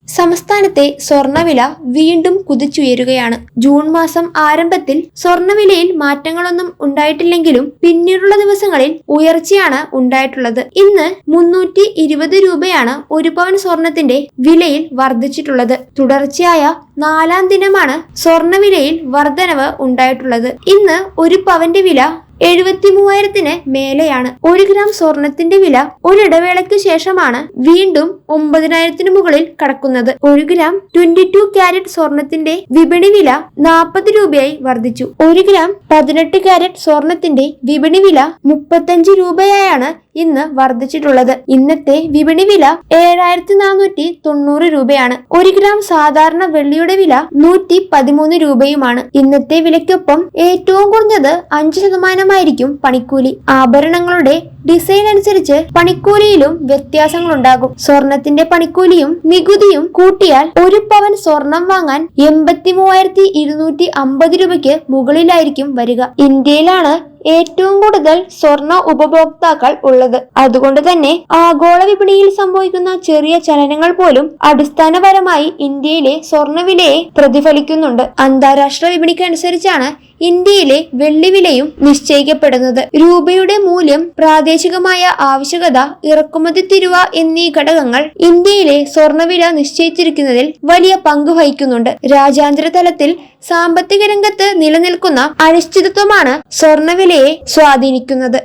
സംസ്ഥാനത്തെ സ്വർണവില വീണ്ടും കുതിച്ചുയരുകയാണ്. ജൂൺ മാസം ആരംഭത്തിൽ സ്വർണവിലയിൽ മാറ്റങ്ങളൊന്നും ഉണ്ടായിട്ടില്ലെങ്കിലും പിന്നീടുള്ള ദിവസങ്ങളിൽ ഉയർച്ചയാണ് ഉണ്ടായിട്ടുള്ളത്. ഇന്ന് 320 രൂപയാണ് ഒരു പവൻ സ്വർണത്തിന്റെ വിലയിൽ വർദ്ധിച്ചിട്ടുള്ളത്. തുടർച്ചയായ 4-ാം ദിനമാണ് സ്വർണവിലയിൽ വർധനവ് ഉണ്ടായിട്ടുള്ളത്. ഇന്ന് ഒരു പവന്റെ വില 73,000-ന് മേലെയാണ്. 1 ഗ്രാം സ്വർണത്തിന്റെ വില ഒരിടവേളയ്ക്ക് ശേഷമാണ് വീണ്ടും 9,000-ന് മുകളിൽ കടക്കുന്നത്. 1 ഗ്രാം 22 കാരറ്റ് സ്വർണത്തിന്റെ വിപണി വില 40 രൂപയായി വർദ്ധിച്ചു. 1 ഗ്രാം 18 കാരറ്റ് സ്വർണത്തിന്റെ വിപണി വില 35 രൂപയായാണ് ഇന്ന് വർദ്ധിച്ചിട്ടുള്ളത്. ഇന്നത്തെ വിപണി വില 7,490 രൂപയാണ്. 1 ഗ്രാം സാധാരണ വെള്ളിയുടെ വില 113 രൂപയുമാണ്. ഇന്നത്തെ വിലയ്ക്കൊപ്പം ഏറ്റവും കുറഞ്ഞത് 5% പണിക്കൂലി. ആഭരണങ്ങളുടെ ഡിസൈൻ അനുസരിച്ച് പണിക്കൂലിയിലും വ്യത്യാസങ്ങളുണ്ടാകും. സ്വർണത്തിന്റെ പണിക്കൂലിയും നികുതിയും കൂട്ടിയാൽ ഒരു പവൻ സ്വർണം വാങ്ങാൻ 83,250 രൂപയ്ക്ക് മുകളിലായിരിക്കും വരിക. ഇന്ത്യയിലാണ് ഏറ്റവും കൂടുതൽ സ്വർണ ഉപഭോക്താക്കൾ ഉള്ളത്. അതുകൊണ്ട് തന്നെ ആഗോള വിപണിയിൽ സംഭവിക്കുന്ന ചെറിയ ചലനങ്ങൾ പോലും അടിസ്ഥാനപരമായി ഇന്ത്യയിലെ സ്വർണവിലയെ പ്രതിഫലിക്കുന്നുണ്ട്. അന്താരാഷ്ട്ര വിപണിക്ക് അനുസരിച്ചാണ് ഇന്ത്യയിലെ വെള്ളിവിലയും നിശ്ചയിക്കപ്പെടുന്നത്. രൂപയുടെ മൂല്യം, പ്രാദേശികമായ ആവശ്യകത, ഇറക്കുമതി തീരുവ എന്നീ ഘടകങ്ങൾ ഇന്ത്യയിലെ സ്വർണവില നിശ്ചയിച്ചിരിക്കുന്നതിൽ വലിയ പങ്ക് വഹിക്കുന്നുണ്ട്. രാജ്യാന്തര തലത്തിൽ സാമ്പത്തിക രംഗത്ത് നിലനിൽക്കുന്ന അനിശ്ചിതത്വമാണ് സ്വർണവിലയെ സ്വാധീനിക്കുന്നത്.